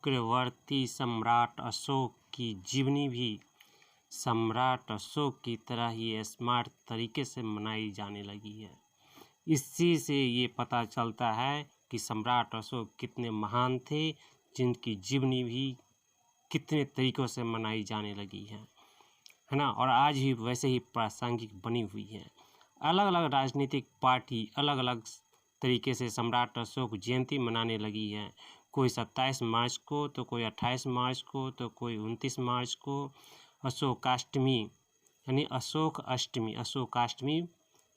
चक्रवर्ती सम्राट अशोक की जीवनी भी सम्राट अशोक की तरह ही स्मार्ट तरीके से मनाई जाने लगी है। इसी से ये पता चलता है कि सम्राट अशोक कितने महान थे, जिनकी जीवनी भी कितने तरीक़ों से मनाई जाने लगी है ना। और आज भी वैसे ही प्रासंगिक बनी हुई है। अलग अलग राजनीतिक पार्टी अलग अलग तरीके से सम्राट अशोक जयंती मनाने लगी है। कोई 27 मार्च को, तो कोई 28 मार्च को, तो कोई 29 मार्च को अशोकाष्टमी यानी अशोकाष्टमी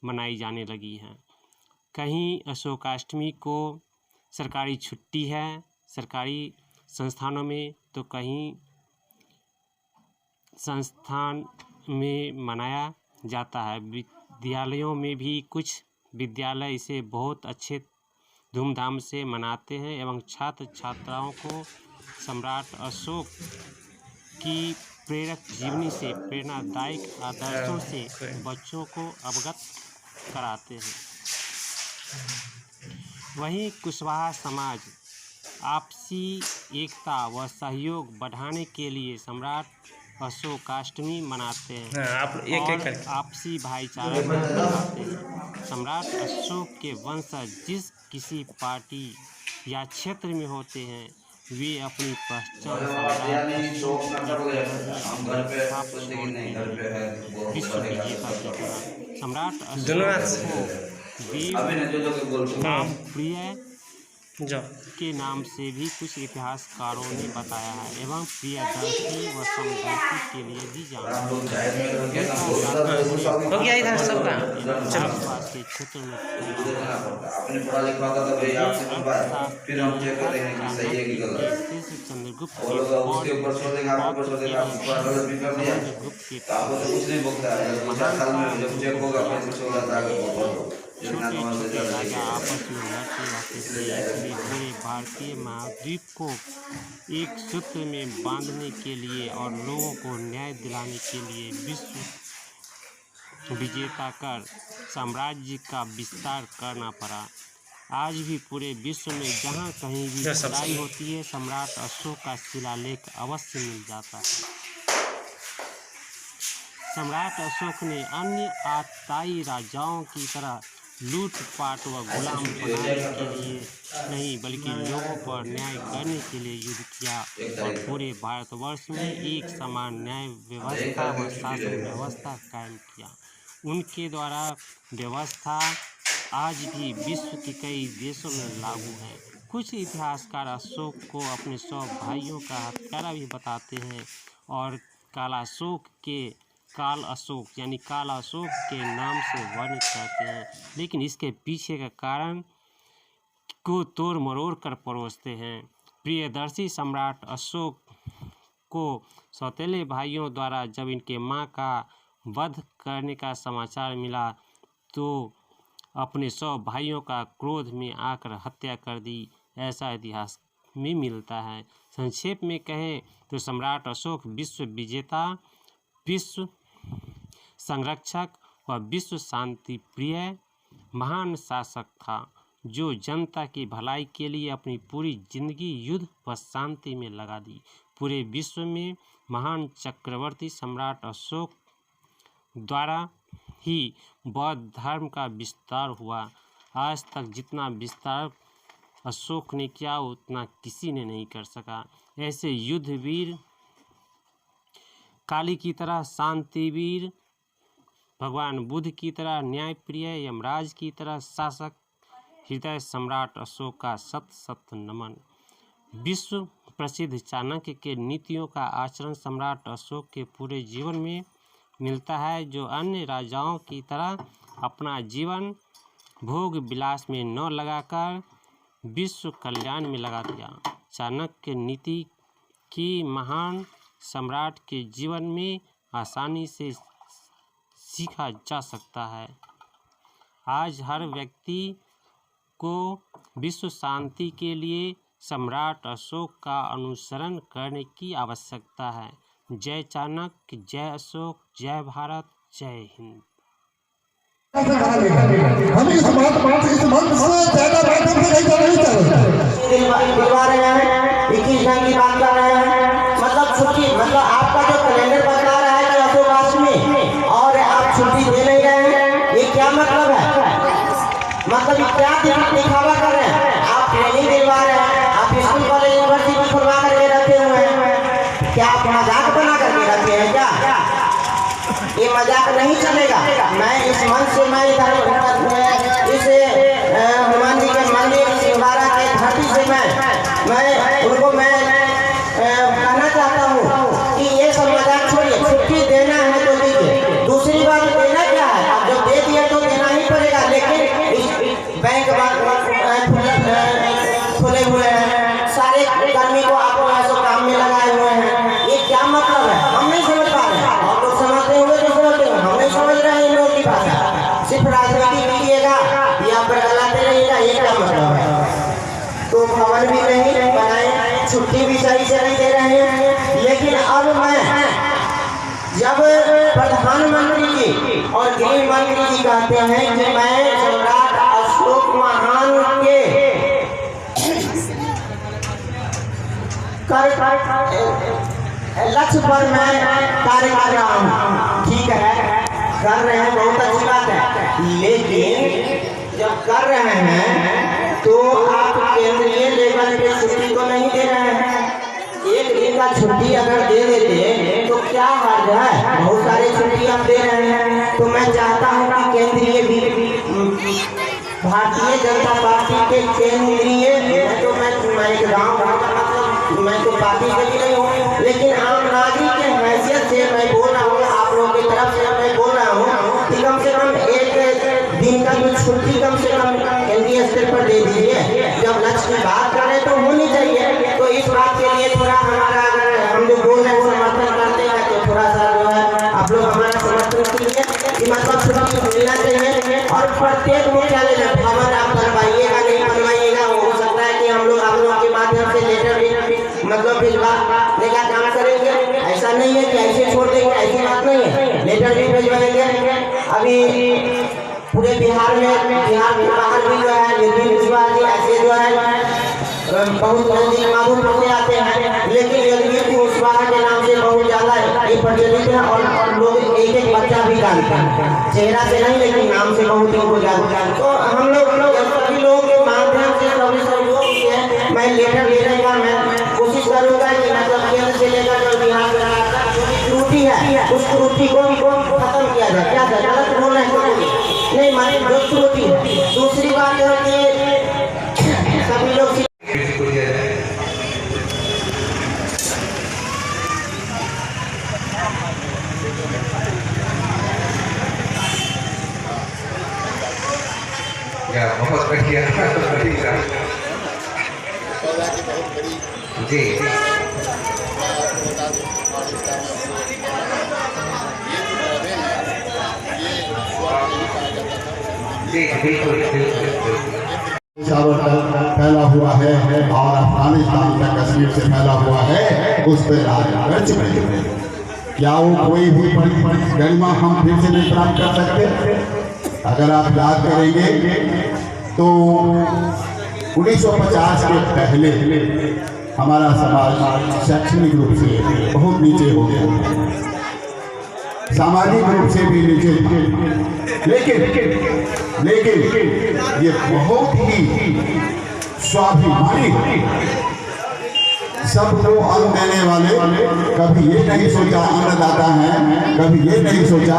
मनाई जाने लगी है। कहीं अशोकाष्टमी को सरकारी छुट्टी है सरकारी संस्थानों में, तो कहीं संस्थान में मनाया जाता है। विद्यालयों में भी कुछ विद्यालय इसे बहुत अच्छे धूमधाम से मनाते हैं एवं छात्र छात्राओं को सम्राट अशोक की प्रेरक जीवनी से प्रेरणादायक आदर्शों से बच्चों को अवगत कराते हैं। वहीं कुशवाहा समाज आपसी एकता व सहयोग बढ़ाने के लिए सम्राट अशोकाष्टमी मनाते हैं और आपसी भाईचारा बढ़ाते हैं। सम्राट अशोक के वंशज जिस किसी पार्टी या क्षेत्र में होते हैं, वे अपनी पहचान सम्राट अशोक विश्व विजेता की तरह। सम्राट अशोक को वीर रामप्रिय के नाम से भी कुछ इतिहासकारों ने बताया है एवं प्रियदर्शी व समदर्शी के लिए भी जाना आसपास के क्षेत्र में चंद्रगुप्त छोटे राजा आपस में लड़ते रहते थे, इसलिए पूरे भारतीय महाद्वीप को एक सूत्र में बांधने के लिए और लोगों को न्याय दिलाने के लिए विश्व विजेता कर साम्राज्य का विस्तार करना पड़ा। आज भी पूरे विश्व में जहाँ कहीं भी लड़ाई होती है, सम्राट अशोक का शिलालेख अवश्य मिल जाता है। सम्राट अशोक ने अन्य आताई राजाओं की तरह लूटपाट व गुलाम बनाने के लिए नहीं, बल्कि लोगों पर न्याय करने के लिए युद्ध किया और पूरे भारतवर्ष में एक समान न्याय व्यवस्था व शासन व्यवस्था कायम किया। उनके द्वारा व्यवस्था आज भी विश्व के कई देशों में लागू है। कुछ इतिहासकार अशोक को अपने 100 भाइयों का हत्यारा भी बताते हैं और काल अशोक के नाम से वर्णित करते हैं, लेकिन इसके पीछे का कारण को तोड़ मरोड़ कर परोसते हैं। प्रियदर्शी सम्राट अशोक को सौतेले भाइयों द्वारा जब इनके मां का वध करने का समाचार मिला, तो अपने 100 भाइयों का क्रोध में आकर हत्या कर दी, ऐसा इतिहास में मिलता है। संक्षेप में कहें तो सम्राट अशोक विश्व विजेता, विश्व संरक्षक व विश्व शांति प्रिय महान शासक था, जो जनता की भलाई के लिए अपनी पूरी जिंदगी युद्ध व शांति में लगा दी। पूरे विश्व में महान चक्रवर्ती सम्राट अशोक द्वारा ही बौद्ध धर्म का विस्तार हुआ। आज तक जितना विस्तार अशोक ने किया, उतना किसी ने नहीं कर सका। ऐसे युद्धवीर काली की तरह, शांतिवीर भगवान बुद्ध की तरह, न्यायप्रिय यमराज की तरह शासक हृदय सम्राट अशोक का शत शत नमन। विश्व प्रसिद्ध चाणक्य के नीतियों का आचरण सम्राट अशोक के पूरे जीवन में मिलता है, जो अन्य राजाओं की तरह अपना जीवन भोग विलास में न लगाकर विश्व कल्याण में लगा दिया। चाणक्य नीति की महान सम्राट के जीवन में आसानी से सीखा जा सकता है। आज हर व्यक्ति को विश्व शांति के लिए सम्राट अशोक का अनुसरण करने की आवश्यकता है। जय चाणक्य, जय अशोक, जय भारत, जय हिंद। हम इस बात से ज्यादा बात हमसे नहीं कर रहे हैं। ढंग की बात कर रहे हैं? मतलब छुट्टी, मतलब आपका जो कैलेंडर बता रहा है कि अशोकाष्टमी और आप छुट्टी दे नहीं रहे हैं, ये क्या मतलब है? मतलब क्या दिखावा कर रहे हैं? आप ट्रेनिंग दिलवा रहे हैं, आप स्कूल कॉलेज यूनिवर्सिटी खुलवा करके रखे हुए हैं, क्या आप मजाक बना करके रखे हैं क्या? ये मजाक नहीं चलेगा। मैं इस मंच से मैं इधर इस हनुमान जी के मंदिर सिंघाड़ा के धरती से मैं उनको मैं कहना चाहता हूँ कि ये सब मजाक छोड़िए, छुट्टी देना है तो दीजिए। दूसरी बात, देना क्या है, आप जब दे दिए तो देना ही पड़ेगा। लेकिन बैंक खुले हुए हैं, सारे कर्मी को आप काम में लगाए हुए हैं, ये क्या मतलब है? हम नहीं समझ पा रहे हैं। आप लोग समझते होंगे तो समझते होंगे, हम नहीं समझ रहे हैं इन लोगों की भाषा। सिर्फ राजनीति कीजिएगा या बरगलाते रहिएगा, ये क्या मतलब है? तो भवन भी नहीं बनाए, छुट्टी भी सही से नहीं दे रहे हैं। लेकिन अब मैं जब प्रधानमंत्री जी और गृह मंत्री जी कहते हैं कि मैं सम्राट अशोक महान के लक्ष्य पर मैं कार्य कर रहा हूँ, ठीक है, कर रहे हैं, बहुत अच्छी बात है। लेकिन जब कर रहे हैं तो आप केंद्रीय लेवल पे छुट्टी को नहीं दे रहे हैं। एक दिन का छुट्टी अगर दे देते तो क्या हर्ज है? बहुत सारे छुट्टी आप दे रहे हैं। तो मैं चाहता हूँ कि केंद्रीय भारतीय जनता पार्टी के केंद्रीय, मैं एक गाँव मतलब मैं तो पार्टी से भी नहीं हूँ, लेकिन आम नागरिक के हैसियत से मैं बोल रहा हूँ, आप लोगों की तरफ से मैं बोल रहा हूँ कि कम से कम एक दिन का जो छुट्टी कम से कम केंद्रीय स्तर पर दे दीजिए। जब लक्ष्य की बात करें तो होनी चाहिए। तो इस बात के लिए थोड़ा हमारा, अगर हम जो बोल रहे हैं समर्थन करते हैं तो थोड़ा सा जो है आप लोग हमारा समर्थन कीजिए कि मतलब छुट्टी मिलना चाहिए। और प्रत्येक मुख्यालय में भवन आप बनवाइएगा नहीं बनवाइएगा, हो सकता है कि हम लोग आप लोगों के माध्यम से लेटर भी मतलब भिजवा लेकर काम करेंगे। ऐसा नहीं है कि ऐसे छोड़ देंगे, ऐसी बात नहीं है, लेटर भी भिजवाएंगे। अभी पूरे बिहार में, बिहार के बाहर भी जो है निर्विघ्न विश्वास जी ऐसे जो है बहुत नजदीक माधुपुर से आते हैं, लेकिन निर्विघ्न कुशवाहा के नाम से बहुत ज्यादा ये प्रचलित है और लोग एक एक बच्चा भी जानते हैं, चेहरा से नहीं लेकिन नाम से बहुत ही को जानते हैं। तो हम लोग सभी लोगों के माध्यम से सभी सहयोग से मैं लेटर देने का मैं कोशिश करूँगा कि मतलब केंद्र से लेकर जो बिहार में जो भी त्रुटि है उस त्रुटि को खत्म किया जाए। क्या जाए, गलत बोल रहे हैं नहीं, माने जो त्रुटि है। दूसरी बात है कि सभी लोग बहुत बढ़िया जी चारों तरफ फैला हुआ है और अफगानिस्तान का कश्मीर से फैला हुआ है, उस पर राज कर चुके हैं। क्या वो कोई भी गरिमा हम फिर से नहीं प्राप्त कर सकते? अगर आप याद करेंगे तो 1950 के पहले हमारा समाज शैक्षणिक रूप से बहुत नीचे हो गया, सामाजिक रूप से भी नीचे, लेकिन ये बहुत ही स्वाभिमानी, सबको अन्न देने वाले, कभी ये नहीं सोचा अन्नदाता है, कभी ये नहीं सोचा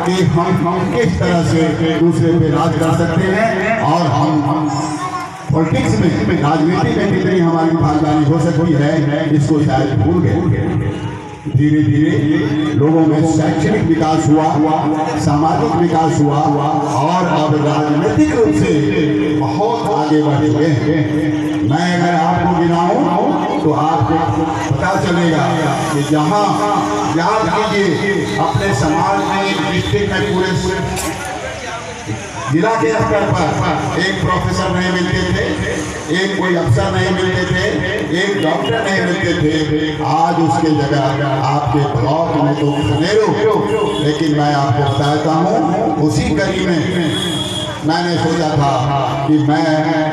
कि हम किस तरह से दूसरे पे राज कर सकते हैं और हम पॉलिटिक्स में, राजनीति में कितनी हमारी भागीदारी हो सकती है, इसको शायद भूल गए। धीरे धीरे लोगों में शैक्षणिक विकास हुआ, सामाजिक विकास हुआ और अब राजनीतिक रूप से बहुत आगे बढ़ गए हैं। मैं अगर आपको गिनाऊं तो आपको पता चलेगा कि जहाँ याद कीजिए अपने समाज में, डिस्ट्रिक्ट में, पूरे जिला के स्तर पर एक प्रोफेसर नहीं मिलते थे, एक कोई अफसर नहीं मिलते थे, एक डॉक्टर नहीं मिलते थे। आज उसके जगह आपके ब्लॉक में तो सुनेरो, लेकिन मैं आपको बताता हूँ उसी कड़ी में मैंने सोचा था कि मैं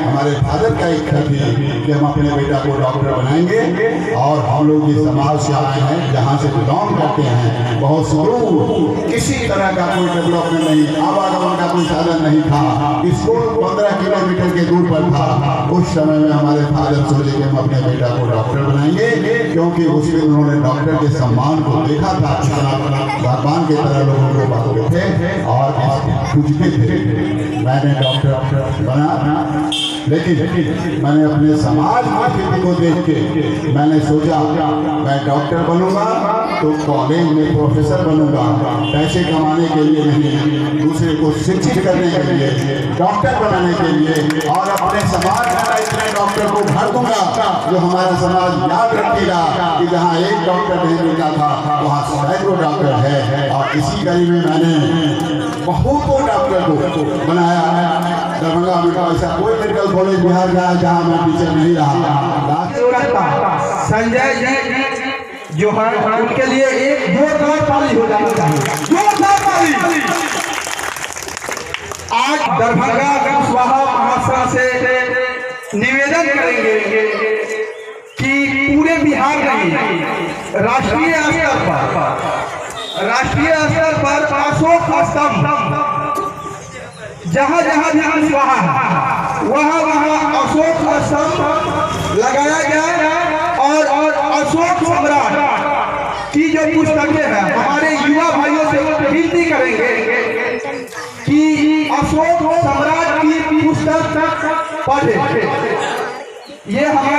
हमारे फादर का इच्छा थी कि हम अपने बेटा को डॉक्टर बनाएंगे और हम लोग इस समाज से आए हैं जहाँ से बिलोंग करते हैं, बहुत दूर, किसी तरह का कोई डेवलपमेंट नहीं, आवागमन का कोई साधन नहीं था, स्कूल 15 किलोमीटर के दूर पर था। उस समय में हमारे फादर सोचे कि हम अपने बेटा को डॉक्टर बनाएंगे, क्योंकि उसमें उन्होंने डॉक्टर के सम्मान को देखा था, भगवान की तरह लोगों को बांधते थे और पूछते थे। मैंने डॉक्टर बना, लेकिन मैंने अपने समाज की स्थिति को देख के मैंने सोचा मैं डॉक्टर बनूंगा तो कॉलेज में प्रोफेसर बनूंगा, पैसे कमाने के लिए नहीं, दूसरे को शिक्षित करने के लिए, डॉक्टर बनाने के लिए, और अपने समाज में इतने डॉक्टर को भर दूंगा जो हमारा समाज याद रखेगा कि जहाँ एक डॉक्टर नहीं मिलता था वहाँ सैकड़ों डॉक्टर है। और इसी कड़ी में मैंने बहुतों डॉक्टर को बनाया है। दरभंगा में ऐसा कोई मेडिकल कॉलेज बिहार का जहाँ मैं टीचर नहीं रहा। संजय जी जो है उनके लिए एक जोरदार ताली हो जानी चाहिए, जोरदार ताली। आज दरभंगा कुशवाहा महासभा से निवेदन करेंगे कि पूरे बिहार में राष्ट्रीय स्तर पर अशोक स्तंभ जहाँ कुशवाहा वहाँ अशोक स्तंभ लगाया गया और अशोक सम्राट की जो पुस्तकें हैं, हमारे युवा भाइयों से विनती करेंगे कि अशोक सम्राट की पुस्तक पढ़े। ये हमारे